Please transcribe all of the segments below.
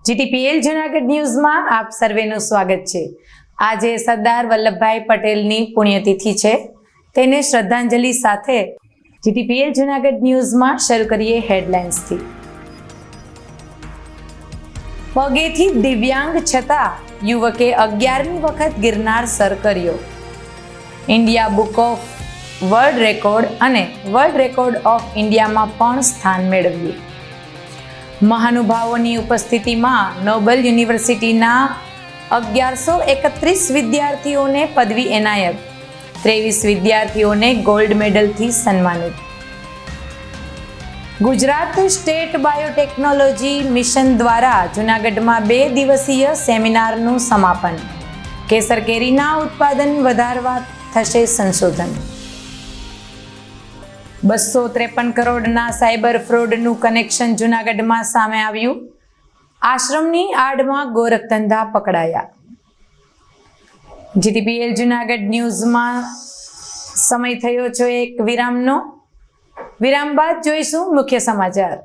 GTPL Junagadh ન્યૂઝમાં આપ સર્વેનું સ્વાગત છે। આજે સરદાર વલ્લભભાઈ પટેલની પુણ્યતિથિ છે, તેને શ્રદ્ધાંજલિ સાથે જીટીપીએલ જૂનાગઢ ન્યૂઝમાં શરૂ કરીએ હેડલાઇન્સથી। પગેથી દિવ્યાંગ છતાં યુવકે 11મી વખત ગિરનાર સર કર્યો। India book of world record અને વર્લ્ડ રેકોર્ડ ઓફ ઇન્ડિયામાં પણ સ્થાન મેળવ્યું। મહાનુભાવોની ઉપસ્થિતિમાં નોબેલ યુનિવર્સિટીના 1131 વિદ્યાર્થીઓને પદવી એનાયત, 23 વિદ્યાર્થીઓને ગોલ્ડ મેડલથી સન્માનિત। ગુજરાત સ્ટેટ બાયોટેકનોલોજી મિશન દ્વારા જૂનાગઢમાં 2 દિવસીય સેમિનારનું સમાપન। કેસર કેરીના ઉત્પાદન વધારવા થશે સંશોધન। 253 કરોડના સાયબર ફ્રોડનું કનેક્શન જૂનાગઢમાં સામે આવ્યું। આશ્રમની આડમાં ગોરખધંધા પકડાયા। જીટીપીએલ જૂનાગઢ ન્યૂઝમાં સમય થયો છે એક વિરામનો। વિરામ બાદ જોઈશું મુખ્ય સમાચાર।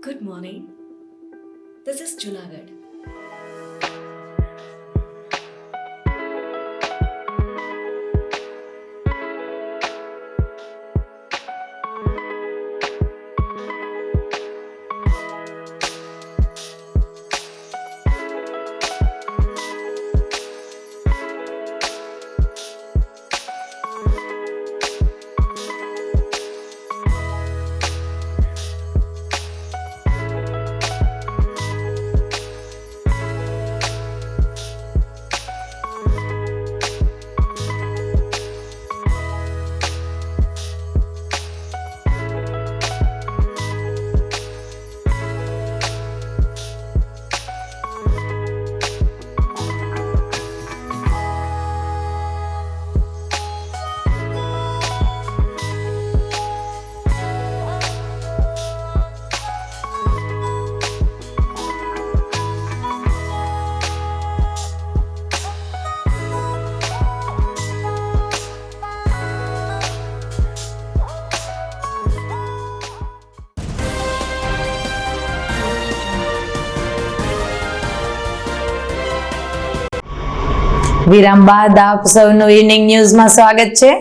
Good morning. This is Junagadh. વિરામ બાદ આપ સૌનું ઇવનિંગ ન્યૂઝમાં સ્વાગત છે।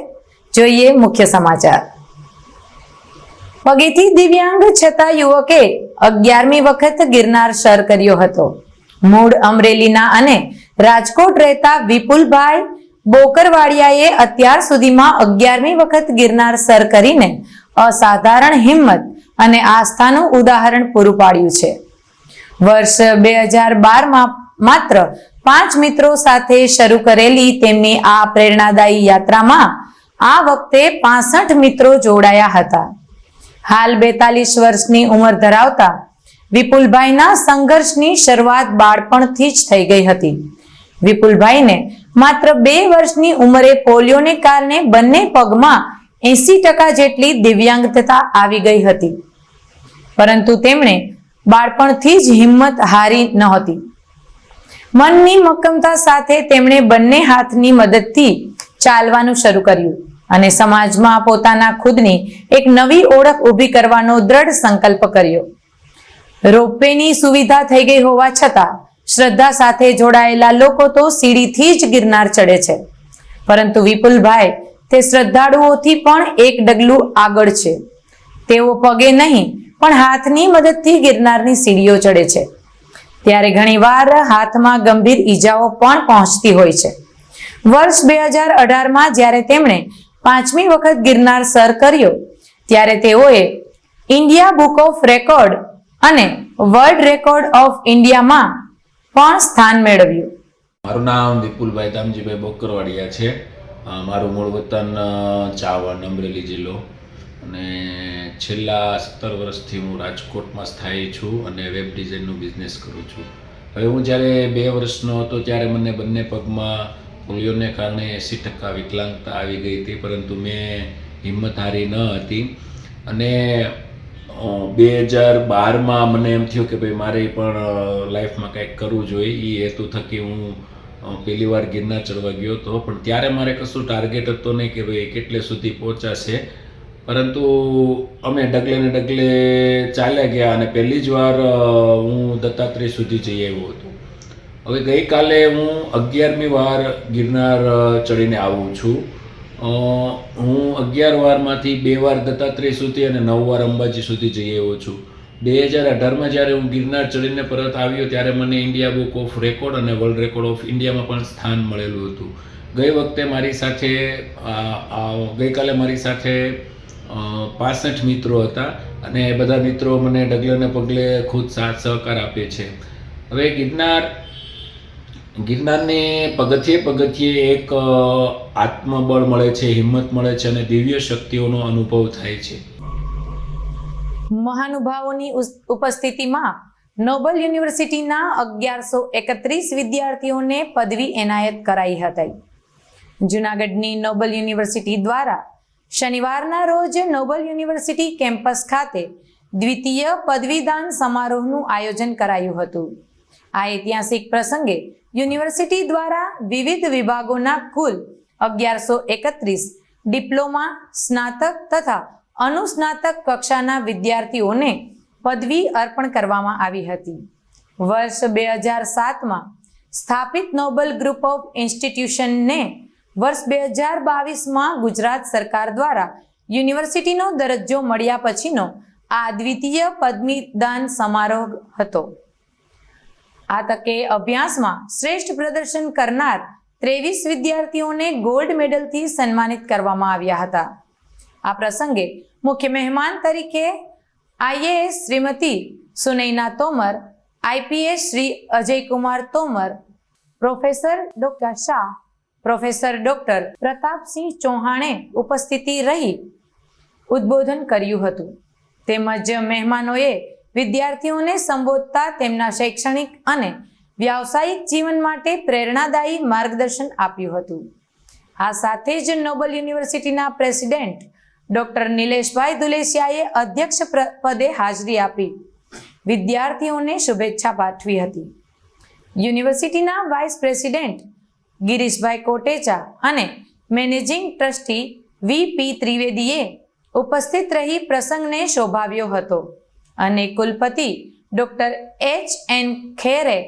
જોઈએ મુખ્ય સમાચાર। પગેથી દિવ્યાંગ છતાં યુવકે 11મી વખત ગિરનાર સર કર્યો હતો। મૂળ અમરેલીના અને રાજકોટ રહેતા વિપુલભાઈ બોકરવાડિયાએ અત્યાર સુધીમાં 11મી વખત ગિરનાર સર કરીને અસાધારણ હિંમત અને આસ્થાનું ઉદાહરણ પૂરું પાડ્યું છે। વર્ષ 2012માં માત્ર 5 મિત્રો સાથે શરૂ કરેલી તેમની આ પ્રેરણાદાયી યાત્રામાં આ વખતે 65 મિત્રો જોડાયા હતા. હાલ 42 વર્ષની ઉંમર ધરાવતા વિપુલભાઈના સંઘર્ષની શરૂઆત બાળપણથી જ થઈ ગઈ હતી. વિપુલભાઈને માત્ર 2 વર્ષની ઉંમરે પોલિયોને કારણે બંને પગમાં 80% જેટલી દિવ્યાંગતા આવી ગઈ હતી, પરંતુ તેમણે બાળપણથી જ હિંમત હારી નહોતી. મનની મક્કમતા સાથે તેમણે બંને હાથની મદદથી ચાલવાનું શરૂ કર્યું અને સમાજમાં પોતાના ખુદની એક નવી ઓળખ ઊભી કરવાનો દ્રઢ સંકલ્પ કર્યો. રોપવેની સુવિધા થઈ ગઈ હોવા છતાં શ્રદ્ધા સાથે જોડાયેલા લોકો તો સીડીથી જ ગિરનાર ચડે છે, પરંતુ વિપુલભાઈ તે શ્રદ્ધાળુઓથી પણ એક ડગલું આગળ છે. તેઓ પગે નહીં પણ હાથની મદદથી ગિરનારની સીડીઓ ચડે છે. ત્યારે ઘણીવાર હાથમાં ગંભીર ઈજાઓ પણ પહોંચતી હોય છે. વર્ષ 2018માં જ્યારે તેમણે 5મી વખત ગિરનાર સર કર્યો ત્યારે તેઓએ ઇન્ડિયા બુક ઓફ રેકોર્ડ અને વર્લ્ડ રેકોર્ડ ઓફ ઇન્ડિયામાં પણ સ્થાન મેળવ્યું. મારું નામ વિપુલભાઈ દામજીભાઈ બોકરવાડિયા છે. મારું મૂળ વતન ચાવણ, અમરેલી જિલ્લો, અને છેલ્લા 17 વર્ષથી હું રાજકોટમાં સ્થાયી છું અને વેબ ડિઝાઇનનું બિઝનેસ કરું છું. હવે હું જ્યારે 2 વર્ષનો હતો ત્યારે મને બંને પગમાં પોલિયોને કારણે 80% વિકલાંગતા આવી ગઈ હતી, પરંતુ મેં હિંમત હારી ન હતી અને 2012માં મને એમ થયું કે ભાઈ મારે પણ લાઈફમાં કંઈક કરવું જોઈએ. એ હેતુ થકી હું પહેલી વાર ગિરનાર ચડવા ગયો હતો, પણ ત્યારે મારે કશું ટાર્ગેટ હતો નહીં કે ભાઈ કેટલે સુધી પહોંચાશે, પરંતુ અમે ડગલે ને ડગલે ચાલ્યા ગયા અને પહેલી જ વાર હું દત્તાત્રેય સુધી જઈ આવ્યો હતો. હવે ગઈકાલે હું 11મી વાર ગિરનાર ચડીને આવું છું. હું 11 વારમાંથી 2 વાર દત્તાત્રેય સુધી અને 9 વાર અંબાજી સુધી જઈ આવ્યો છું. 2018માં જ્યારે હું ગિરનાર ચડીને પરત આવ્યો ત્યારે મને ઇન્ડિયા બુક ઓફ રેકોર્ડ અને વર્લ્ડ રેકોર્ડ ઓફ ઇન્ડિયામાં પણ સ્થાન મળેલું હતું. ગઈકાલે મારી સાથે 65 મિત્રો હતા અને બધા મિત્રો મને ડગલે ને પગલે ખુદ સાથ સહકાર આપે છે. હવે ગિરનારને પગથિયે એક આત્મબળ મળે છે, હિંમત મળે છે અને દિવ્ય શક્તિઓનો અનુભવ થાય છે. મહાનુભાવોની ઉપસ્થિતિમાં નોબલ યુનિવર્સિટીના 1131 વિદ્યાર્થીઓને પદવી એનાયત કરાઈ હતી. જૂનાગઢની નોબલ યુનિવર્સિટી દ્વારા શનિવારના રોજ નોબલ યુનિવર્સિટી કેમ્પસ ખાતે દ્વિતીય પદવીદાન સમારોહનું આયોજન કરાયું હતું. આ ઐતિહાસિક પ્રસંગે યુનિવર્સિટી દ્વારા વિવિધ વિભાગોના કુલ 1131 ડિપ્લોમા, સ્નાતક તથા અનુસ્નાતક કક્ષાના વિદ્યાર્થીઓને પદવી અર્પણ કરવામાં આવી હતી. વર્ષ 2007માં સ્થાપિત નોબલ ગ્રુપ ઓફ ઇન્સ્ટિટ્યુશનને વર્ષ 2022માં ગુજરાત સરકાર દ્વારા યુનિવર્સિટીનો દરજ્જો મળ્યા પછીનો આ દ્વિતીય પદવીદાન સમારોહ હતો. આ તકે અભ્યાસમાં શ્રેષ્ઠ પ્રદર્શન કરનાર 23 વિદ્યાર્થીઓને ગોલ્ડ મેડલથી સન્માનિત કરવામાં આવ્યા હતા. આ પ્રસંગે મુખ્ય મહેમાન તરીકે IAS Shrimati Sunaina Tomar, IPS Shri Ajaykumar Tomar, professor doctor Shah, professor doctor Pratapsinh ચૌહાણે ઉપસ્થિતિ રહી ઉદ્બોધન કર્યું હતું. તેમજ મહેમાનોએ વિદ્યાર્થીઓને સંબોધતા તેમના શૈક્ષણિક અને વ્યાવસાયિક જીવન માટે પ્રેરણાદાયી માર્ગદર્શન આપ્યું હતું. આ સાથે જ નોબલ યુનિવર્સિટીના પ્રેસિડેન્ટ ડોક્ટર નિલેશભાઈ દુલેશિયાએ અધ્યક્ષ પદે હાજરી આપી વિદ્યાર્થીઓને શુભેચ્છા પાઠવી હતી. યુનિવર્સિટીના વાઇસ પ્રેસિડેન્ટ ગિરીશભાઈ કોટેચા અને મેનેજિંગ ટ્રસ્ટી VP ત્રિવેદીએ ઉપસ્થિત રહી પ્રસંગને શોભાવ્યો હતો અને કુલપતિ ડોક્ટર HN ખેરે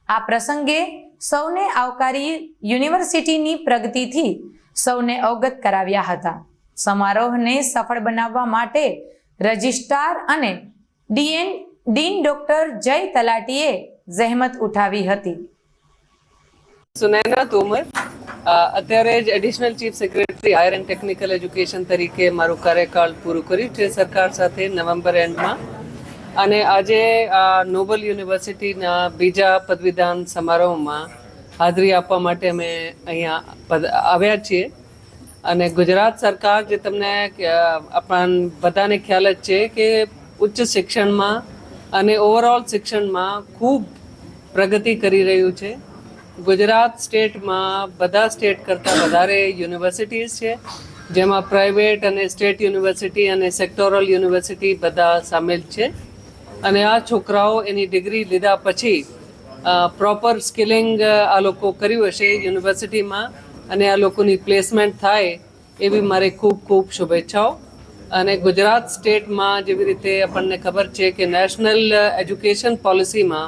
આ પ્રસંગે સૌને આવકારી યુનિવર્સિટીની પ્રગતિથી સૌને અવગત કરાવ્યા હતા. સમારોહને સફળ બનાવવા માટે રજિસ્ટ્રાર અને ડીન ડોક્ટર જય તલાટીએ જહેમત ઉઠાવી હતી. સુનૈના તોમર, અત્યારે જ additional chief secretary higher and technical education તરીકે મારું કાર્યકાળ પૂરું કર્યું છે સરકાર સાથે નવેમ્બર એન્ડમાં. અને આજે નોબલ યુનિવર્સિટીના બીજા પદવીદાન સમારોહમાં હાજરી આપવા માટે અમે અહીંયા આવ્યા છીએ. અને ગુજરાત સરકાર જે તમને બધાને ખ્યાલ જ છે કે ઉચ્ચ શિક્ષણમાં અને ઓવરઓલ શિક્ષણમાં ખૂબ પ્રગતિ કરી રહ્યું છે. ગુજરાત સ્ટેટમાં બધા સ્ટેટ કરતાં વધારે યુનિવર્સિટીઝ છે, જેમાં પ્રાઇવેટ અને સ્ટેટ યુનિવર્સિટી અને સેક્ટોરલ યુનિવર્સિટી બધા સામેલ છે. અને આ છોકરાઓ એની ડિગ્રી લીધા પછી પ્રોપર સ્કિલિંગ આ લોકો કર્યું હશે યુનિવર્સિટીમાં અને આ લોકોની પ્લેસમેન્ટ થાય એવી મારી ખૂબ ખૂબ શુભેચ્છાઓ. અને ગુજરાત સ્ટેટમાં જેવી રીતે આપણને ખબર છે કે નેશનલ એજ્યુકેશન પોલિસીમાં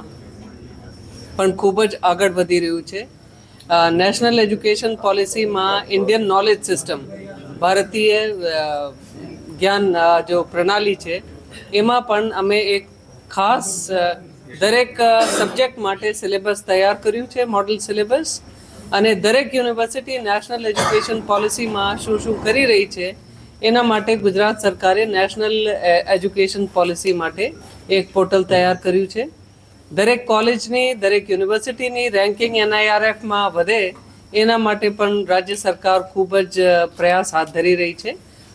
પણ ખૂબ જ આગળ વધી રહ્યું છે. નેશનલ એજ્યુકેશન પોલિસીમાં ઇન્ડિયન નોલેજ સિસ્ટમ, ભારતીય જ્ઞાન જો પ્રણાલી છે, એમાં પણ અમે એક ખાસ દરેક સબ્જેક્ટ માટે સિલેબસ તૈયાર કર્યું છે, મોડલ સિલેબસ. અને દરેક યુનિવર્સિટી નેશનલ એજ્યુકેશન પોલિસીમાં શું શું કરી રહી છે એના માટે ગુજરાત સરકારે નેશનલ એજ્યુકેશન પોલિસી માટે એક પોર્ટલ તૈયાર કર્યું છે. દરેક કોલેજની, દરેક યુનિવર્સિટીની રેન્કિંગ NIRFમાં વધે એના માટે પણ રાજ્ય સરકાર ખૂબ જ પ્રયાસ હાથ ધરી રહી છે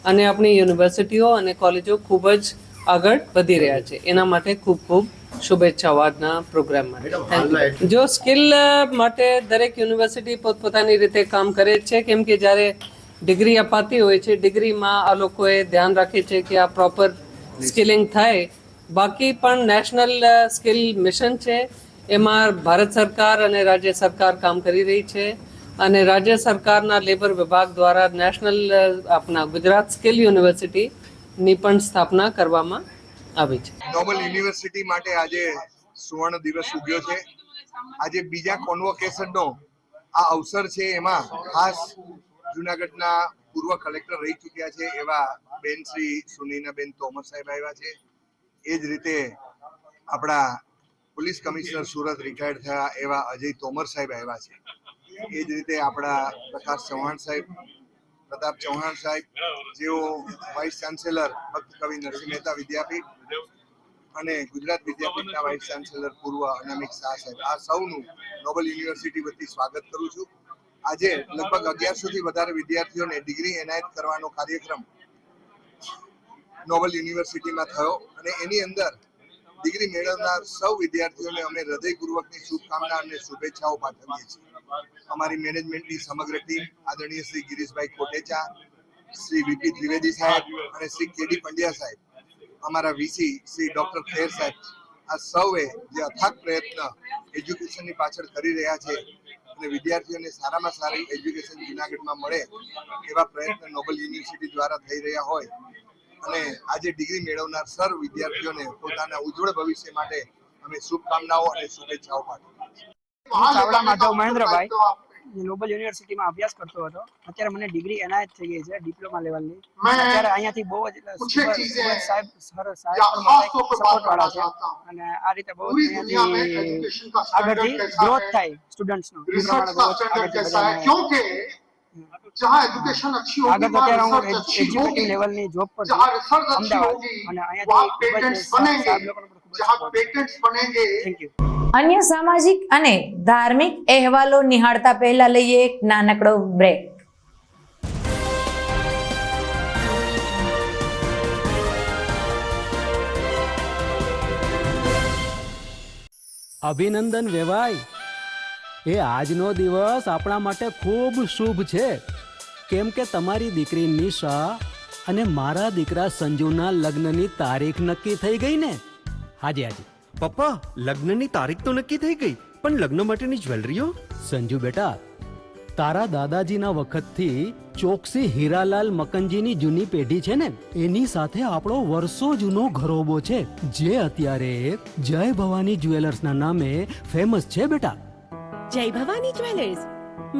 અને આપણી યુનિવર્સિટીઓ અને કોલેજો ખૂબ જ આગળ વધી રહ્યા છે. એના માટે ખૂબ ખૂબ શુભેચ્છાઓ આજના પ્રોગ્રામ માટે. જો સ્કિલ માટે દરેક યુનિવર્સિટી પોતપોતાની રીતે કામ કરે જ છે, કેમ કે જ્યારે ડિગ્રી અપાતી હોય છે, ડિગ્રીમાં આ લોકોએ ધ્યાન રાખે છે કે આ પ્રોપર સ્કિલિંગ થાય. બાકી પણ નેશનલ સ્કિલ મિશન છે, એમાં ભારત સરકાર અને રાજ્ય સરકાર કામ કરી રહી છે. અને રાજ્ય સરકારના લેબર વિભાગ દ્વારા નેશનલ આપણા ગુજરાત સ્કિલ યુનિવર્સિટીની પણ સ્થાપના કરવામાં આવી છે. નોબલ યુનિવર્સિટી માટે આજે સુવર્ણ દિવસ ઉગ્યો છે. આજે બીજા કોન્વોકેશનનો આ અવસર છે. એમાં ખાસ જુનાગઢના પૂર્વ કલેક્ટર રહી ચૂક્યા છે એવા બેન શ્રી સુનીનાબેન તોમર સાહેબ આવ્યા છે. એ જ રીતે આપણા પોલીસ કમિશનર સુરત રિટાયર્ડ થયા એવા અજય તોમર સાહેબ આવ્યા છે. એ જ રીતે આપણા પ્રતાપ ચૌહાણ સાહેબ જેઓ વાઇસ ચાન્સેલર ભક્ત કવિ નરસિંહ મહેતા વિદ્યાપીઠ અને ગુજરાત વિદ્યાપીઠના વાઇસ ચાન્સેલર પૂર્વ અનામિક શાહ સાહેબ, આ સૌનું નોબલ યુનિવર્સિટી વતી સ્વાગત કરું છું. આજે લગભગ 1100 થી વધારે વિદ્યાર્થીઓને ડિગ્રી એનાયત કરવાનો કાર્યક્રમ નોબલ યુનિવર્સિટીમાં થયો અને એની અંદર ડિગ્રી મેળવનાર સૌ વિદ્યાર્થીઓને અમે હૃદયપૂર્વકની શુભકામના અને શુભેચ્છાઓ પાઠવીએ છીએ. અમારી મેનેજમેન્ટની સમગ્ર ટીમ, આદરણીય શ્રી ગિરીશભાઈ કોટેચા, શ્રી VP ત્રિવેદી સાહેબ અને શ્રી KD પંડ્યા સાહેબ, અમારા VC શ્રી ડોક્ટર ખેર સાહેબ, આ સૌએ જે અથાગ પ્રયત્ન એજ્યુકેશનની પાછળ કરી રહ્યા છે અને વિદ્યાર્થીઓને સારામાં સારી એજ્યુકેશન જુનાગઢમાં મળે એવા પ્રયત્ન નોબલ યુનિવર્સિટી દ્વારા થઈ રહ્યા હોય અને આજે ડિગ્રી મેળવનાર સર્વ વિદ્યાર્થીઓને પોતાના ઉજ્જવળ ભવિષ્ય માટે અમે શુભકામનાઓ અને શુભેચ્છાઓ પાઠવીએ છીએ. ચાવડા માધવ મહેન્દ્રભાઈ નોબલ યુનિવર્સિટીમાં અભ્યાસ કરતો હતો. અત્યારે મને ડિગ્રી એનાયત થઈ ગઈ છે, ડિપ્લોમા લેવલની. અત્યારે અહીંયાથી બહુ જ સાહેબ સપોર્ટ વાળા છે અને આ રીતે બહુ અહીંયાથી આગળથી ગ્રોથ થાય સ્ટુડન્ટ્સનો. આગળ તો અત્યારે હું એજ્યુકેટિવ લેવલની જોબ પર છું અમદાવાદ અને અહીંયાથી ખૂબ જ સાહેબ લોકોનો પણ ખૂબ જ સપોર્ટ છે. Thank you. અન્ય સામાજિક અને ધાર્મિક અહેવાલો નિહાળતા પહેલા લઈએ એક નાનકડો બ્રેક. અભિનંદન વેવાઈ, એ આજનો દિવસ આપણા માટે ખૂબ શુભ છે, કેમ કે તમારી દીકરી નિશા અને મારા દીકરા સંજુના લગ્નની તારીખ નક્કી થઈ ગઈ ને. હાજી હાજી પપ્પા, લગ્નની તારીખ તો નક્કી થઈ ગઈ, પણ લગ્ન માટેની જ્વેલરીઓ? સંજુ બેટા, તારા દાદાજીના વખતથી ચોકસી હીરાલાલ મકનજીની જૂની પેઢી છે ને, એની સાથે આપણો વર્ષો જૂનો ઘરોબો છે, જે અત્યારે જય ભવાની જ્વેલર્સના નામે ફેમસ છે બેટા. જય ભવાની જ્વેલર્સ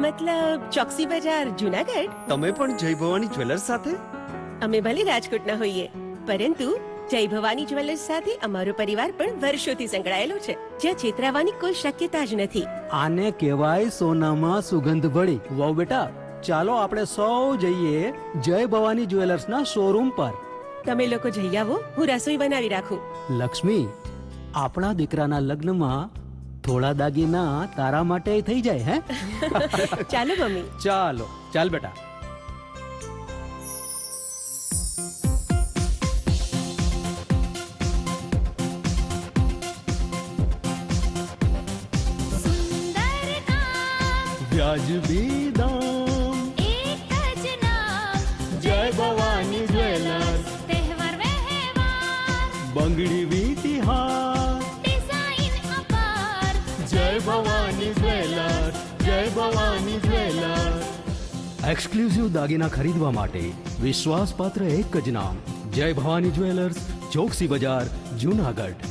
મતલબ ચોકસી બજાર જુનાગઢ? તમે પણ જય ભવાની જ્વેલર્સ સાથે? અમે ભલે રાજકોટના હોઈએ, પરંતુ જય ભવાની જ્વેલર્સ સાથે અમારો પરિવાર પણ વર્ષોથી સંકળાયેલો છે, જ્યાં છેતરાવાની કોઈ શક્યતા જ નથી. આને કહેવાય સોનામાં સુગંધ ભળી. વાવ બેટા, ચાલો આપણે સૌ જઈએ જય ભવાની જ્વેલર્સના શોરૂમ પર. તમે લોકો જઈ આવો, હું રસોઈ બનાવી રાખું. લક્ષ્મી, આપણા દીકરાના લગ્નમાં થોડા દાગીના તારા માટે થઈ જાય હે? ચાલો મમ્મી. ચાલો ચાલ બેટા. વ્યાજબી દામ, એક જ નામ, જય ભવાની જ્વેલર્સ, તહેવાર વ્યવહાર, બંગડી વીટી હાર, ડિઝાઇન અપાર, જય ભવાની જ્વેલર્સ, જય ભવાની જ્વેલર્સ. એક્સક્લુઝિવ દાગીના ખરીદવા માટે વિશ્વાસપાત્ર એક જ નામ, જય ભવાની જ્વેલર્સ, ચોકસી બજાર, જુનાગઢ.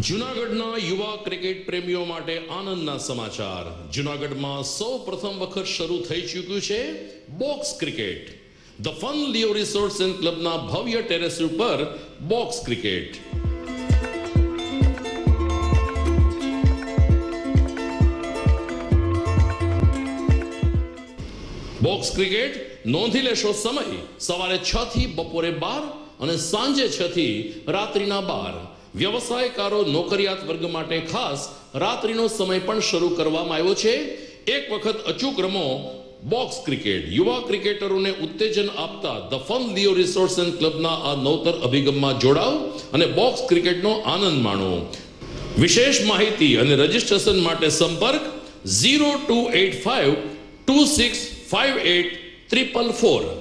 જૂનાગઢના યુવા ક્રિકેટ પ્રેમીઓ માટે આનંદના સમાચાર. જૂનાગઢમાં સૌ પ્રથમ વખત શરૂ થઈ ચૂક્યું છે box cricket. The fun Leo resorts and ક્લબના ભવ્ય ટેરેસ ઉપર બોક્સ ક્રિકેટ. બોક્સ ક્રિકેટ નોંધી લેશો સમય સવારે 6 થી બપોરે 12 અને સાંજે 6 થી રાત્રિના 12. વ્યવસાયકારો નોકરિયાત વર્ગ માટે ખાસ રાત્રિનો સમય પણ શરૂ કરવામાં આવ્યો છે. એક વખત અચૂક રમો બોક્સ ક્રિકેટ. યુવા ક્રિકેટરોને ઉત્તેજન આપતા the fun Leo resorts and ક્લબના આ નવતર અભિગમમાં જોડાઓ અને બોક્સ ક્રિકેટનો આનંદ માણો. વિશેષ માહિતી અને રજીસ્ટ્રેશન માટે સંપર્ક 0285 2658 444.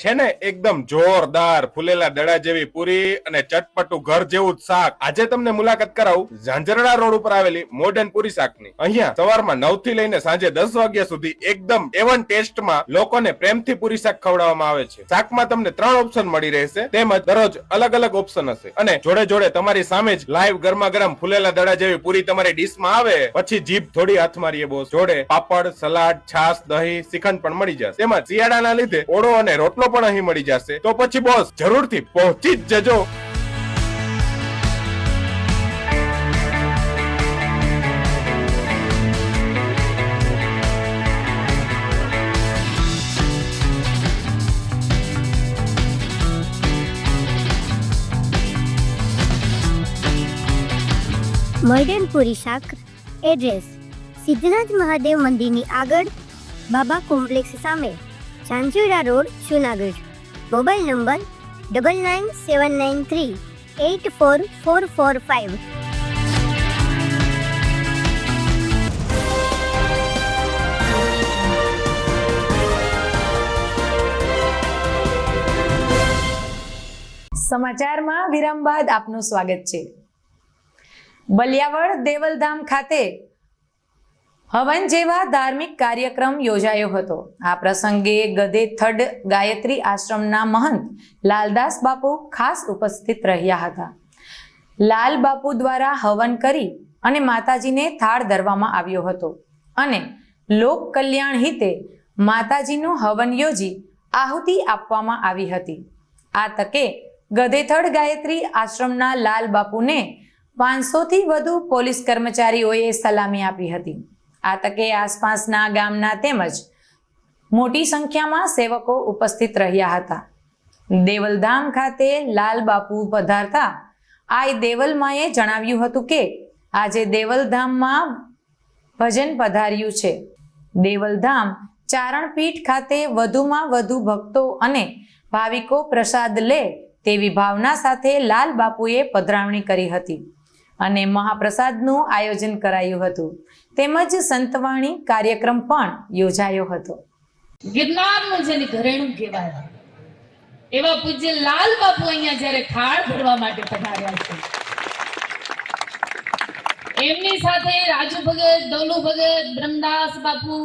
છે ને એકદમ જોરદાર ફૂલેલા દડા જેવી પૂરી અને ચટપટું ઘર જેવું જ શાક. આજે તમને મુલાકાત કરાવું ઝાંઝરડા રોડ ઉપર આવેલી મોડર્ન પૂરી શાકની. અહીંયા સવારમાં 9 થી લઈને સાંજે 10 વાગ્યા સુધી એકદમ એવન ટેસ્ટમાં લોકોને પ્રેમથી પૂરી શાક ખવડાવવામાં આવે છે. શાકમાં તમને 3 ઓપ્શન મળી રહેશે, તેમજ દરરોજ અલગ અલગ ઓપ્શન હશે અને જોડે જોડે તમારી સામે જ લાઈવ ગરમા ગરમ ફૂલેલા દડા જેવી પૂરી તમારી ડીશમાં આવે પછી જીભ થોડી હાથ મારીએ બોસ. જોડે પાપડ, સલાડ, છાશ, દહીં, શ્રીખંડ પણ મળી જશે. તેમજ શિયાળાના લીધે ઓળો અને રોટલો પણ અહીં મળી જશે. તો પછી બોસ જરૂરથી પહોંચી જ જજો. મોડર્ન પૂરી શાક. એડ્રેસ સિદ્ધનાથ મહાદેવ મંદિરની આગળ, બાબા કોમ્પ્લેક્સ સામે, Zanzarda road, Junagadh. Mobile number 9979384445. સમાચારમાં વિરામ બાદ આપનું સ્વાગત છે. બલિયાવળ દેવલધામ ખાતે હવન જેવા ધાર્મિક કાર્યક્રમ યોજાયો હતો. આ પ્રસંગે ગધેથડ ગાયત્રી આશ્રમના મહંત લાલદાસ બાપુ ખાસ ઉપસ્થિત રહ્યા હતા. લાલ બાપુ દ્વારા હવન કરી અને માતાજીને થાળ ધરવામાં આવ્યો હતો અને લોક કલ્યાણ હિતે માતાજીનું હવન યોજી આહુતિ આપવામાં આવી હતી. આ તકે ગધેથડ ગાયત્રી આશ્રમના લાલ બાપુને 500 થી વધુ પોલીસ કર્મચારીઓએ સલામી આપી હતી. આ તકે આસપાસના ગામના તેમજ મોટી સંખ્યામાં સેવકો ઉપસ્થિત રહ્યા હતા. દેવલધામ ખાતે લાલ બાપુ પધારતા આઈ દેવલમાએ જણાવ્યું હતું કે આજે દેવલધામમાં ભજન પધાર્યું છે. દેવલધામ ચારણપીઠ ખાતે વધુમાં વધુ ભક્તો અને ભાવિકો પ્રસાદ લે તેવી ભાવના સાથે લાલ બાપુએ પધરામણી કરી હતી અને મહાપ્રસાદનું આયોજન કરાયું હતું તેમજ સંતવાણી કાર્યક્રમ પણ યોજાયો હતો. ગિરનારનું જેને ઘરેણું કહેવાય એવા પૂજ્ય લાલ બાપુ અહીંયા જ્યારે થાળ ભરવા માટે પધાર્યા છે, એમની સાથે રાજુ ભગત, દોલુ ભગત, બ્રહ્મદાસ બાપુ,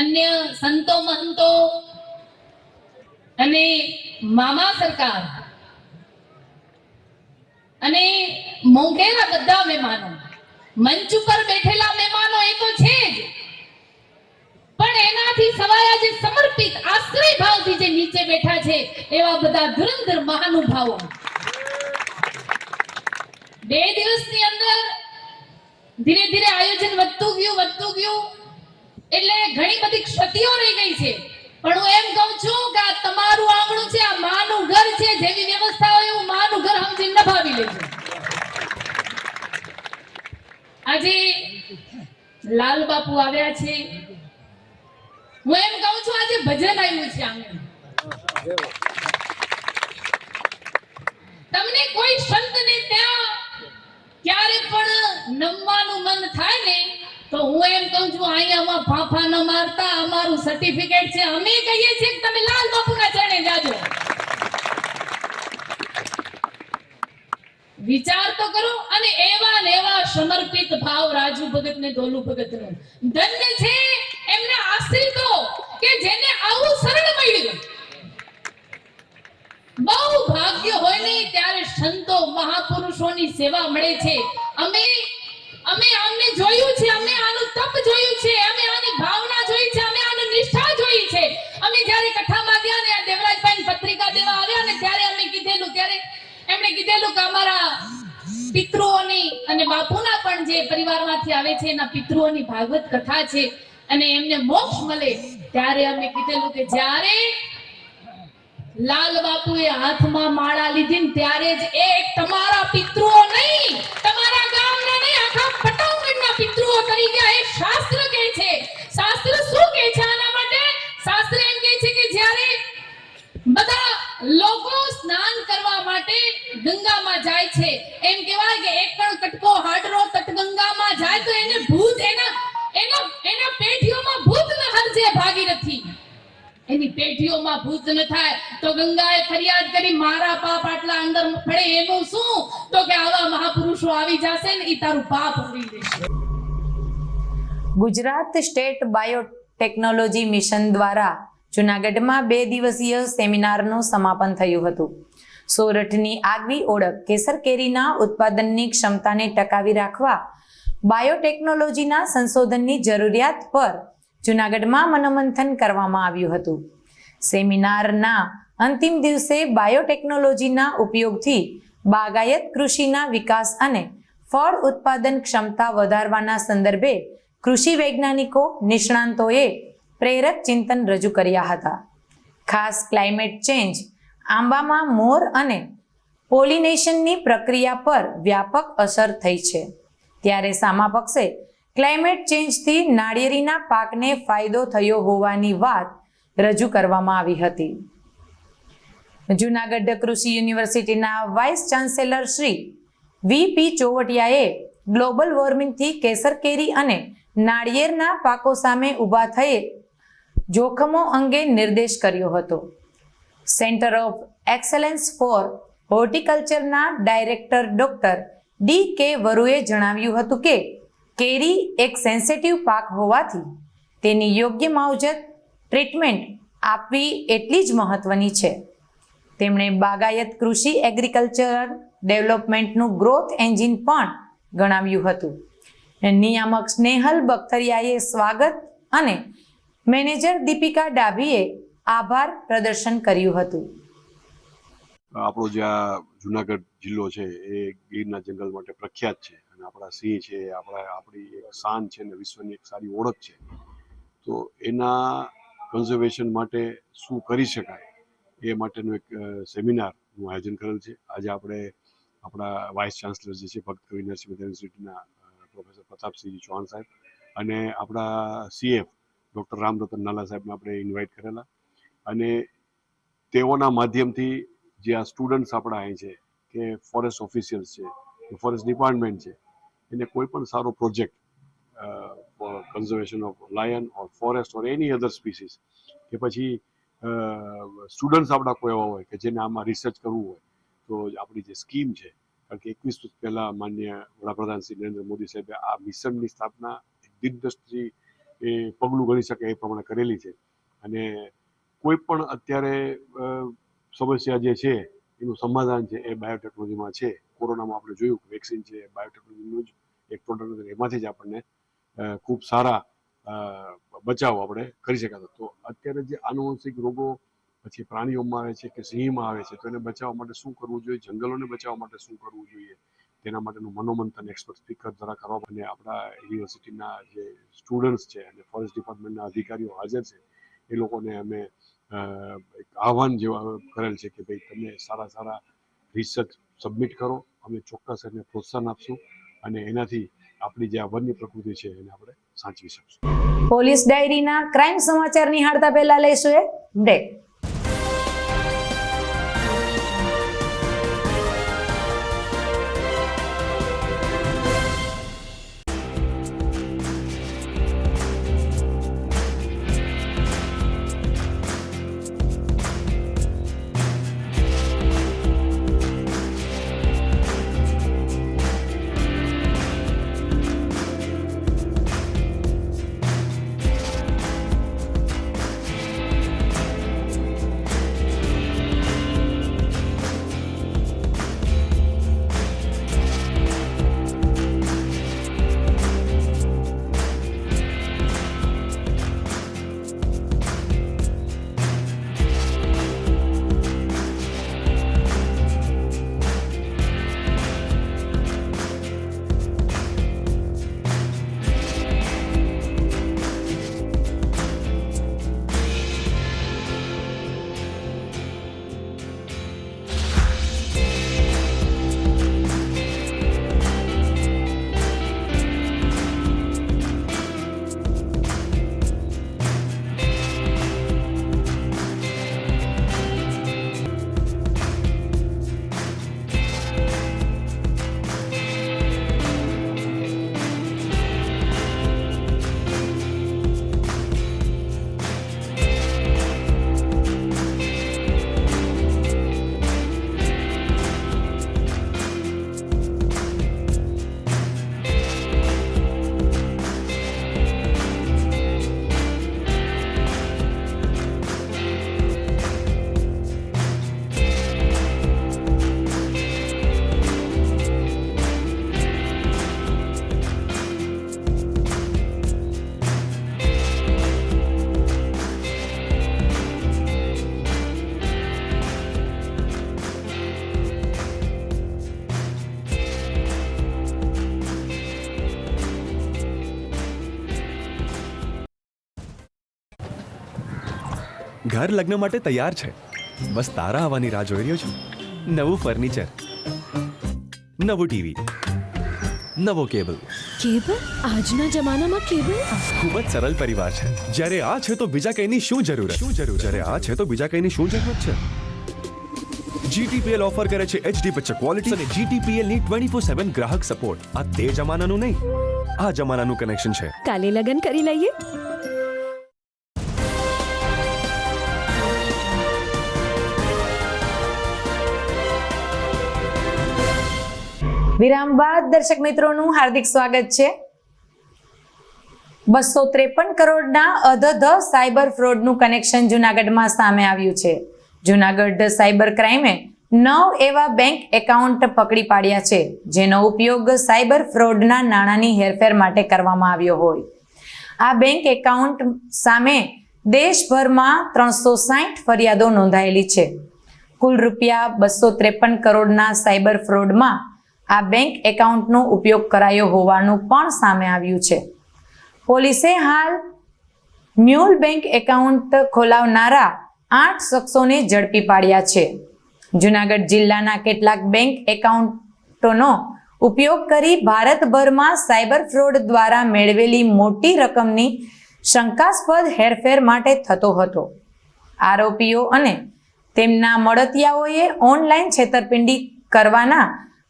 અન્ય સંતો મહંતો અને મામા સરકાર અને મોંઘેરા બધા મહેમાનો, મંચ ઉપર બેઠેલા મહેમાનો એ તો છે જ, પણ એનાથી સવાયા જે સમર્પિત આશ્રય ભાવથી જે નીચે બેઠા છે એવા બધા ધુરંધર મહાનુભાવો 2 દિવસની અંદર ધીરે ધીરે આયોજન વધતું ગયું એટલે ઘણી બધી ક્ષતિઓ રહી ગઈ છે. પણ હું એમ કહું છું કે આ તમારું આંગણું છે, આ માનું ઘર છે, જેવી વ્યવસ્થા હોય એવું માનું ઘર સમજી નભાવી લેજો. આજે લાલ બાપુ આવ્યા છે, હું એમ કહું છું આજે ભજન આવ્યું છે આંગણે. તમને કોઈ સંતને ત્યાં ક્યારે પણ નમવાનું મન થાય ને તો હું એમ કહું છું અહીંયામાં ફાંફા ન મારતા, અમારું સર્ટિફિકેટ છે, અમે કહીએ છીએ કે તમે લાલ બાપુના ચરણે જાજો. વિચાર તો કરો. અને એવા ને એવા સમર્પિત ભાવ રાજુ ભગત ને દોલુ ભગત નો ધન્ય છે એમના આશ્રિતો કે જેને આવું સરળ મળ્યું. બહુ ભાગ્ય હોય ને ત્યારે સંતો મહાપુરુષોની સેવા મળે છે. અમે આમને જોયું છે, અમે આનું તપ જોયું છે, અમે આની ભાવના જોઈ છે, અમે આની નિષ્ઠા જોઈ છે. અમે જ્યારે કથામાં ગયા ને આ દેવરાજભાઈ પત્રિકા દેવા આવ્યા ને ત્યારે અમે કીધેલું, ત્યારે એમણે કીધેલું કે અમારા પિતૃઓની અને બાપુના પણ જે પરિવારમાંથી આવે છે એના પિતૃઓની ભાગવત કથા છે અને એમને મોક્ષ મળે. ત્યારે અમે કીધેલું કે જ્યારે લાલ બાપુએ હાથમાં માળા લીધી ને ત્યારે જ એક તમારા પિતૃઓ નહીં, તમારા ગામના નહીં, આખા પટાઉગઢના પિતૃઓ કરી ગયા. એ શાસ્ત્ર કહે છે. શાસ્ત્ર શું કહે છે આના માટે? શાસ્ત્ર એમ કહે છે કે જ્યારે બધા લોકો સ્નાન કરવા માટે ગંગામાં જાય છે, એમ કહેવાય કે એક પણ કટકો હાડરો તટગંગામાં જાય તો એને ભૂત એના પેઢીઓમાં ભૂત ન હરજે ભાગીરથી, એની પેઢીઓમાં ભૂત ન થાય. તો ગંગાએ ફરિયાદ કરી મારા પાપ આટલા અંદર પડે એનું શું? તો કે આવા મહાપુરુષો આવી જશે ને ઈ તારું પાપ હરી દેશે. ગુજરાત સ્ટેટ બાયોટેકનોલોજી મિશન દ્વારા જૂનાગઢમાં 2 દિવસીય સેમિનારનું સમાપન થયું હતું. સોરઠની આગવી ઓળખ કેસર કેરીના ઉત્પાદનની ક્ષમતાને ટકાવી રાખવા બાયોટેકનોલોજીના સંશોધનની જરૂરિયાત પર જૂનાગઢમાં મનોમંથન કરવામાં આવ્યું હતું. સેમિનારના અંતિમ દિવસે બાયોટેકનોલોજીના ઉપયોગથી બાગાયત કૃષિના વિકાસ અને ફળ ઉત્પાદન ક્ષમતા વધારવાના સંદર્ભે કૃષિ વૈજ્ઞાનિકો, નિષ્ણાંતોએ પ્રેરક ચિંતન રજૂ કર્યા હતા. ખાસ ક્લાઇમેટ ચેન્જ આંબામાં મોર અને પોલિનેશનની પ્રક્રિયા પર વ્યાપક અસર થઈ છે, ત્યારે સામા પક્ષે ક્લાઇમેટ ચેન્જથી નાળિયેરીના પાકને ફાયદો થયો હોવાની વાત રજૂ કરવામાં આવી હતી. જૂનાગઢ કૃષિ યુનિવર્સિટીના વાઇસ ચાન્સેલર શ્રી વી.પી. ચોવટિયાએ ગ્લોબલ વોર્મિંગથી કેસર કેરી અને નાળિયેરના પાકો સામે ઊભા થયેલ જોખમો અંગે નિર્દેશ કર્યો હતો. સેન્ટર ઓફ એક્સેલન્સ ફોર હોર્ટિકલ્ચરના ડાયરેક્ટર ડોક્ટર ડી.કે. વરુએ જણાવ્યું હતું કે કેરી એક સેન્સિટિવ પાક હોવાથી તેની યોગ્ય માવજત ટ્રીટમેન્ટ આપવી એટલી જ મહત્વની છે. તેમણે બાગાયત કૃષિ એગ્રીકલ્ચર ડેવલપમેન્ટનું ગ્રોથ એન્જિન પણ ગણાવ્યું હતું. નિયામક સ્નેહલ બખ્તરિયાએ સ્વાગત અને મેનેજર દીપિકા ડાભીએ આભાર પ્રદર્શન કર્યું હતું. આપણો જે આ જુનાગઢ જિલ્લો છે એ ગીરના જંગલ માટે પ્રખ્યાત છે અને આપણા સિંહ છે, આપણી એક શાન છે અને વિશ્વની એક સારી ઓળખ છે. તો એના કન્ઝર્વેશન માટે શું કરી શકાય એ માટેનું એક સેમિનારનું આયોજન કરેલ છે. આજે આપણે આપણા વાઇસ ચાન્સલર જે છે ભક્ત કવિ નરસિંહ મહેતા યુનિવર્સિટીના પ્રોફેસર પ્રતાપસિંહજી ચૌહાણ સાહેબ અને આપણા CF ડૉક્ટર રામરતન નાલા સાહેબને આપણે ઇન્વાઇટ કરેલા અને તેઓના માધ્યમથી જે આ સ્ટુડન્ટ્સ આપણા અહીં છે કે ફોરેસ્ટ ઓફિશિયલ્સ છે કે ફોરેસ્ટ ડિપાર્ટમેન્ટ છે એને કોઈ પણ સારો project for conservation of lion or forest or any other species કે પછી સ્ટુડન્ટ્સ આપણા કોઈ એવા હોય કે જેને આમાં રિસર્ચ કરવું હોય તો આપણી જે સ્કીમ છે, કારણ કે 21 વર્ષ પહેલાં માન્ય વડાપ્રધાન શ્રી નરેન્દ્ર મોદી સાહેબે આ મિશનની સ્થાપના દિનદૃષ્ટિ એ પગલું ગણી શકે એ પ્રમાણે કરેલી છે અને કોઈ પણ અત્યારે સમસ્યા જે છે એનું સમાધાન છે એ બાયોટેકનોલોજીમાં છે. કોરોનામાં આપણે જોયું કે વેક્સિન છે બાયોટેકનોલોજીનું જ એક પ્રોડક્ટ, એમાંથી જ આપણને ખૂબ સારા બચાવ આપણે કરી શકાતો. તો અત્યારે જે આનુવંશિક રોગો પછી પ્રાણીઓમાં આવે છે કે સિંહમાં આવે છે તો એને બચાવવા માટે શું કરવું જોઈએ, જંગલોને બચાવવા માટે શું કરવું જોઈએ, તેના માટેનું મનોમંથન એક્સપર્ટ સ્પીકર દ્વારા કરવા અને આપણા યુનિવર્સિટીના જે સ્ટુડન્ટ્સ છે અને ફોરેસ્ટ ડિપાર્ટમેન્ટના અધિકારીઓ હાજર છે એ લોકોને અમે એક આહ્વાન જેવા કરેલ છે કે ભાઈ તમે સારા રિસર્ચ સબમિટ કરો, અમે ચોક્કસ એને પ્રોત્સાહન આપશું અને એનાથી આપણી જે આ વન્ય પ્રકૃતિ છે એને આપણે સાચવી શકશું. પોલીસ ડાયરીના ક્રાઇમ સમાચાર નિહાળતા પહેલા લઈશું એક બ્રેક. ઘર લગ્ન માટે તૈયાર છે, બસ તારા આવવાની રાહ જોઈ રહ્યો છું. નવું ફર્નિચર, નવું ટીવી, નવો કેબલ. કેબલ? આજના જમાનામાં કેબલ? ખૂબ જ સરળ પરિવાર છે. જ્યારે આ છે તો બીજા કઈની શું જરૂરત? જ્યારે આ છે તો બીજા કઈની શું જરૂરત છે? GTPL ઓફર કરે છે HD પિક્ચર ક્વોલિટી અને GTPL ની 24/7 ગ્રાહક સપોર્ટ. આ તે જમાનાનું નહીં, આ જમાનાનું કનેક્શન છે. કાલે લગન કરી લઈએ. વિરામ બાદ દર્શક મિત્રોનું હાર્દિક સ્વાગત છે. 253 કરોડના અધધ સાયબર ફ્રોડનું કનેક્શન જૂનાગઢમાં સામે આવ્યું છે. જૂનાગઢ સાયબર ક્રાઇમે 9 એવા બેંક એકાઉન્ટ પકડી પાડ્યા છે જેનો ઉપયોગ સાયબર ફ્રોડના નાણાંની હેરફેર માટે કરવામાં આવ્યો હોય. આ બેંક એકાઉન્ટ સામે દેશભરમાં 360 ફરિયાદો નોંધાયેલી છે. કુલ રૂપિયા 253 કરોડના સાયબર ફ્રોડમાં આ બેંક એકાઉન્ટનો ઉપયોગ કરાયો હોવાનું પણ સામે આવ્યું છે. પોલીસે હાલ મ્યુલ બેંક એકાઉન્ટ ખોલાવનારા 8 શખ્સોને ઝડપી પાડ્યા છે. જૂનાગઢ જિલ્લાના કેટલાક બેંક એકાઉન્ટોનો ઉપયોગ કરી ભારતભરમાં સાયબર ફ્રોડ દ્વારા મેળવેલી મોટી રકમની શંકાસ્પદ હેરફેર માટે થતો હતો. આરોપીઓ અને તેમના મળતિયાઓએ ઓનલાઈન છેતરપિંડી કરવાના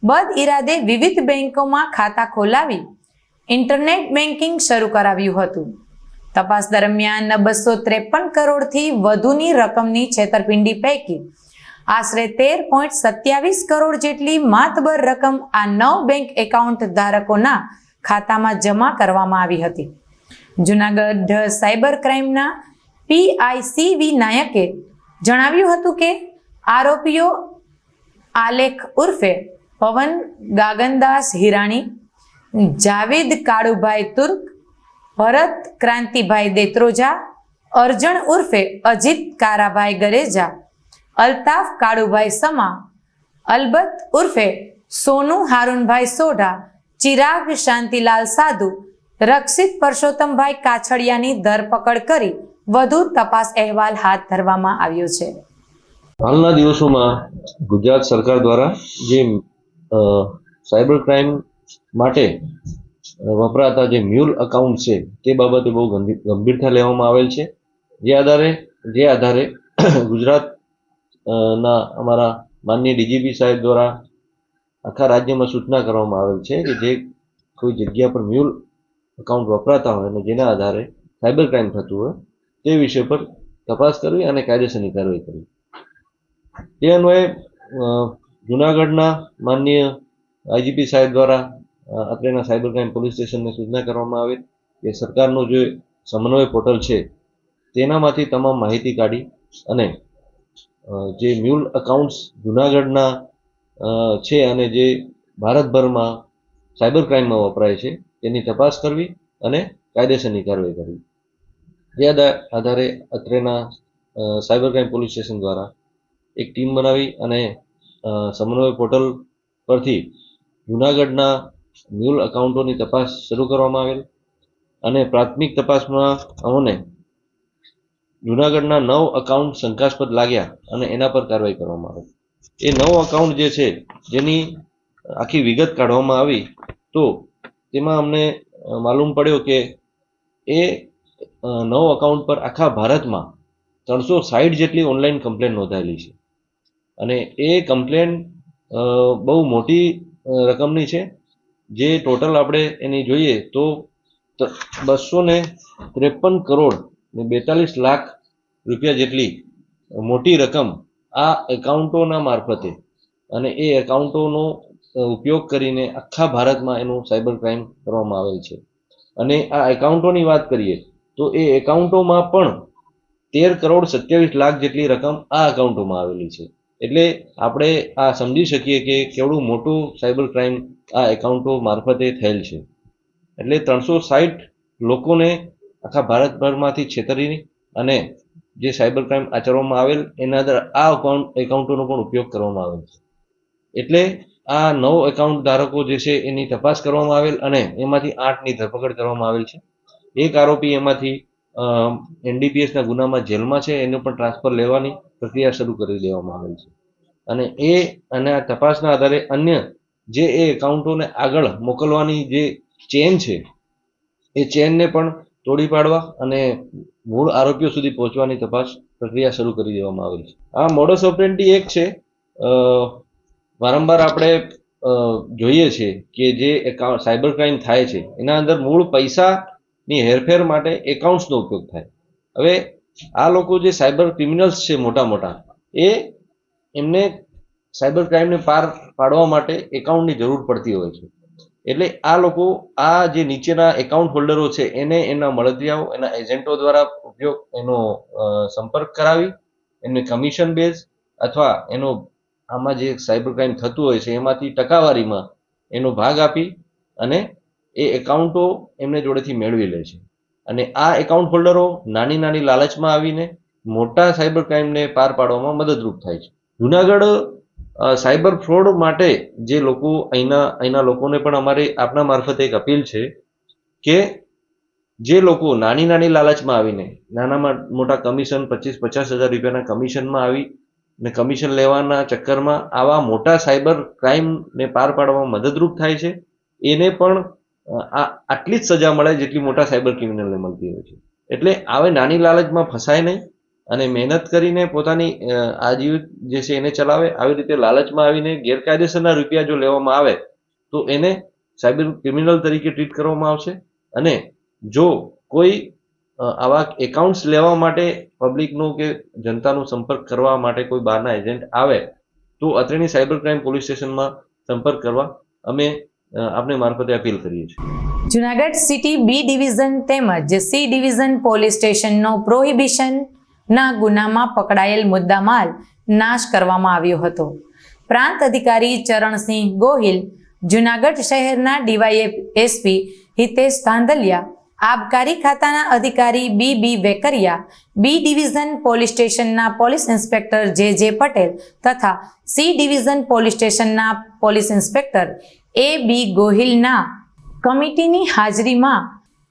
બદ ઇરાદે વિવિધ બેંકોમાં ખાતા ખોલાવી ઇન્ટરનેટ બેન્કિંગ શરૂ કરાવ્યું હતું. તપાસ દરમિયાન 253 કરોડથી વધુની રકમની છેતરપિંડી પૈકી આશરે 13.27 કરોડ જેટલી માતબર રકમ આ 9 બેંક એકાઉન્ટ ધારકોના ખાતામાં જમા કરવામાં આવી હતી. જૂનાગઢ સાયબર ક્રાઇમના PICV નાયકે જણાવ્યું હતું કે આરોપીઓ આલેખ ઉર્ફે પવન ગાગનદાસ હિરાણી, જાવેદ કાળુભાઈ તુર્ક, ભરત ક્રાંતિભાઈ દેત્રોજા, અર્જણ ઉર્ફે અજીત કારાભાઈ ગરેજા, અલ્તાફ કાળુભાઈ સમા, અલબત ઉર્ફે સોનુ હારૂનભાઈ સોઢા, ચિરાગ શાંતિલાલ સાધુ, રક્ષિત પરસોત્તમભાઈ કાછડિયાની ધરપકડ કરી વધુ તપાસ અહેવાલ હાથ ધરવામાં આવ્યો છે. હાલના દિવસોમાં ગુજરાત સરકાર દ્વારા જે સાયબર ક્રાઇમ માટે વપરાતા જે મ્યુલ અકાઉન્ટ છે તે બાબતે બહુ ગંભીરતા લેવામાં આવેલ છે. જે આધારે ગુજરાત ના અમારા માનનીય ડીજીપી સાહેબ દ્વારા આખા રાજ્યમાં સૂચના કરવામાં આવેલ છે કે જે કોઈ જગ્યા પર મ્યુલ અકાઉન્ટ વપરાતા હોય અને જેના આધારે સાયબર ક્રાઇમ થતું હોય તે વિષય પર તપાસ કરવી અને કાયદેસરની કાર્યવાહી કરવી. તે અન્વયે જૂનાગઢના માનનીય આઈજીપી સાહેબ દ્વારા અત્રેના સાયબર ક્રાઇમ પોલીસ સ્ટેશનને સૂચના કરવામાં આવી કે સરકારનું જે સમન્વય પોર્ટલ છે તેનામાંથી તમામ માહિતી કાઢી અને જે મ્યુલ અકાઉન્ટ્સ જૂનાગઢના છે અને જે ભારતભરમાં સાયબર ક્રાઇમમાં વપરાય છે તેની તપાસ કરવી અને કાયદેસરની કાર્યવાહી કરવી. જે આધારે અત્રેના સાયબર ક્રાઇમ પોલીસ સ્ટેશન દ્વારા એક ટીમ બનાવી અને સમન્વય પોર્ટલ પરથી જૂનાગઢના મ્યુલ અકાઉન્ટોની તપાસ શરૂ કરવામાં આવેલ અને પ્રાથમિક તપાસમાં અમને જૂનાગઢના 9 અકાઉન્ટ શંકાસ્પદ લાગ્યા અને એના પર કાર્યવાહી કરવામાં આવી. એ 9 અકાઉન્ટ જે છે જેની આખી વિગત કાઢવામાં આવી તો તેમાં અમને માલુમ પડ્યો કે એ 9 અકાઉન્ટ પર આખા ભારતમાં 360 જેટલી ઓનલાઈન કમ્પ્લેન નોંધાયેલી છે અને એ કમ્પ્લેન બહુ મોટી રકમની છે. જે ટોટલ આપણે એની જોઈએ તો 253 કરોડ ને 42 લાખ રૂપિયા જેટલી મોટી રકમ આ એકાઉન્ટોના મારફતે અને એ એકાઉન્ટોનો ઉપયોગ કરીને આખા ભારતમાં એનું સાયબર ક્રાઇમ કરવામાં આવેલ છે. અને આ એકાઉન્ટોની વાત કરીએ તો એ એકાઉન્ટોમાં પણ 13 કરોડ 27 લાખ જેટલી રકમ આ એકાઉન્ટોમાં આવેલી છે. એટલે આપણે આ સમજી શકીએ કે કેવડું મોટું સાયબર ક્રાઇમ આ એકાઉન્ટો મારફતે થયેલ છે. એટલે 360 લોકોને આખા ભારતભરમાંથી છેતરી અને જે સાયબર ક્રાઇમ આચરવામાં આવેલ એના અંદર આ એકાઉન્ટોનો પણ ઉપયોગ કરવામાં આવેલ છે. એટલે આ 9 એકાઉન્ટ ધારકો જે છે એની તપાસ કરવામાં આવેલ અને એમાંથી 8ની ધરપકડ કરવામાં આવેલ છે. એક આરોપી એમાંથી NDPSના ગુનામાં જેલમાં છે, એનું પણ ટ્રાન્સફર લેવાની પ્રક્રિયા શરૂ કરી દેવામાં આવેલ છે. અને આ તપાસના આધારે અન્ય જે એ એકાઉન્ટોને આગળ મોકલવાની જે ચેન છે એ ચેનને પણ તોડી પાડવા અને મૂળ આરોપીઓ સુધી પહોંચવાની તપાસ પ્રક્રિયા શરૂ કરી દેવામાં આવેલ છે. આ મોડસ ઓપરેન્ડી એક છે. વારંવાર આપણે જોઈએ છે કે જે સાયબર ક્રાઇમ થાય છે એના અંદર મૂળ પૈસાની હેરફેર માટે એકાઉન્ટ્સનો ઉપયોગ થાય. હવે આ લોકો જે સાયબર ક્રિમિનલ્સ છે મોટા એ એમને સાયબર ક્રાઇમને પાર પાડવા માટે એકાઉન્ટની જરૂર પડતી હોય છે. એટલે આ લોકો આ જે નીચેના એકાઉન્ટ હોલ્ડરો છે એને એના મળતિયાઓ એના એજન્ટો દ્વારા એનો સંપર્ક કરાવી એમને કમિશન બેઝ અથવા એનો આમાં જે સાયબર ક્રાઇમ થતું હોય છે એમાંથી ટકાવારીમાં એનો ભાગ આપી અને એ એકાઉન્ટો એમને જોડેથી મેળવી લે છે. અને આ એકાઉન્ટ હોલ્ડરો નાની લાલચમાં આવીને મોટા સાયબર ક્રાઇમને પાર પાડવામાં મદદરૂપ થાય છે. જૂનાગઢ સાયબર ફ્રોડ માટે જે લોકો અહીંના લોકોને પણ અમારે આપના મારફતે એક અપીલ છે કે જે લોકો નાની લાલચમાં આવીને નાનામાં મોટા કમિશન 25-50 હજાર રૂપિયાના કમિશનમાં આવી ને કમિશન લેવાના ચક્કરમાં આવા મોટા સાયબર ક્રાઇમને પાર પાડવામાં મદદરૂપ થાય છે. એને પણ આટલી જ સજા મળે જેટલી મોટા સાયબર ક્રિમિનલને મળતી હોય છે. એટલે આવે નાની લાલચમાં ફસાય નહીં અને મહેનત કરીને પોતાની આજીવિક જે છે એને ચલાવે. આવી રીતે લાલચમાં આવીને ગેરકાયદેસરના રૂપિયા જો લેવામાં આવે તો એને સાયબર ક્રિમિનલ તરીકે ટ્રીટ કરવામાં આવશે. અને જો કોઈ આવા એકાઉન્ટ્સ લેવા માટે પબ્લિકનો કે જનતાનો સંપર્ક કરવા માટે કોઈ બહારના એજન્ટ આવે તો અત્રેની સાયબર ક્રાઇમ પોલીસ સ્ટેશનમાં સંપર્ક કરવા અમે આપને મારફતે અપીલ કરીએ છીએ. જુનાગઢ સિટી બી ડિવિઝન તેમજ સી ડિવિઝન પોલીસ સ્ટેશનનો પ્રોહિબિશનના ગુનામાં પકડાયેલ મુદ્દામાલ નાશ કરવામાં આવ્યો હતો. પ્રાંત અધિકારી ચરણસિંહ ગોહિલ, જુનાગઢ શહેરના ડીવાયએસપી હિતેશ ધાંધલિયા, આબકારી ખાતાના અધિકારી બી વેકરિયા, બી ડિવિઝન પોલીસ સ્ટેશનના પોલીસ ઇન્સ્પેક્ટર જે પટેલ તથા સી ડિવિઝન પોલીસ સ્ટેશનના પોલીસ ઇન્સ્પેક્ટર બી ગોહિલના કમિટીની હાજરીમાં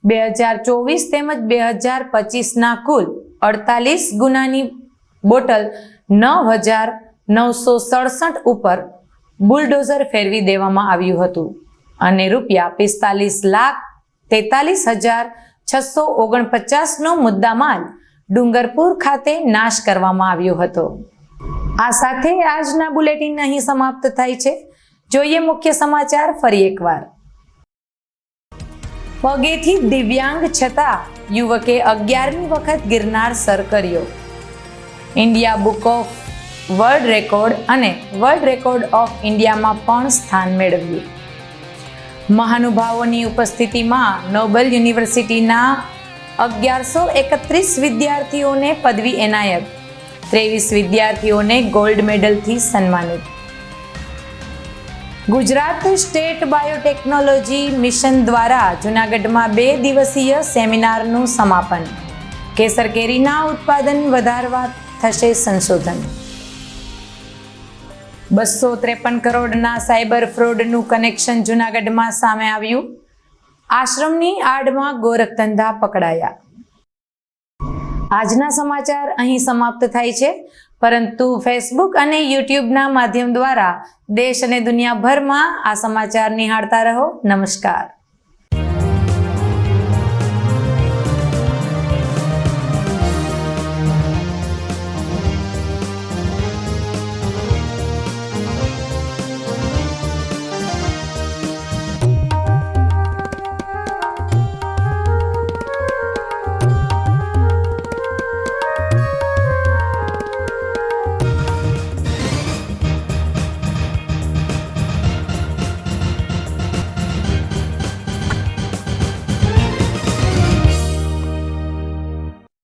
2024 તેમજ 2025ના કુલ 48 ગુનાની બોટલ 9,967 ઉપર બુલડોઝર ફેરવી દેવામાં આવ્યું હતું અને રૂપિયા 45,43,649નો મુદ્દામાલ ડુંગરપુર ખાતે નાશ કરવામાં આવ્યો હતો. આ સાથે આજના બુલેટિન અહીં સમાપ્ત થાય છે. જોઈએ મુખ્ય સમાચાર ફરી એકવાર. પગેથી દિવ્યાંગ છતાં યુવકે 11મી વખત ગિરનાર સર કર્યો. India book of world record અને વર્લ્ડ રેકોર્ડ ઓફ ઇન્ડિયામાં પણ સ્થાન મેળવ્યું. મહાનુભાવોની ઉપસ્થિતિમાં નોબેલ યુનિવર્સિટીના 1131 વિદ્યાર્થીઓને પદવી એનાયત, 23 વિદ્યાર્થીઓને ગોલ્ડ મેડલથી સન્માનિત. ગુજરાત સ્ટેટ બાયોટેકનોલોજી મિશન દ્વારા જૂનાગઢમાં 2 દિવસીય સેમિનારનું સમાપન. કેસર કેરીના ઉત્પાદન વધારવા થશે સંશોધન. 253 કરોડના સાયબર ફ્રોડનું કનેક્શન જૂનાગઢમાં સામે આવ્યું. આશ્રમની આડમાં ગોરખધંધા પકડાયા. આજના સમાચાર અહીં સમાપ્ત થાય છે, પરંતુ ફેસબુક અને યુટ્યુબના માધ્યમ દ્વારા દેશ અને દુનિયાભરમાં આ સમાચાર નિહાળતા રહો. નમસ્કાર.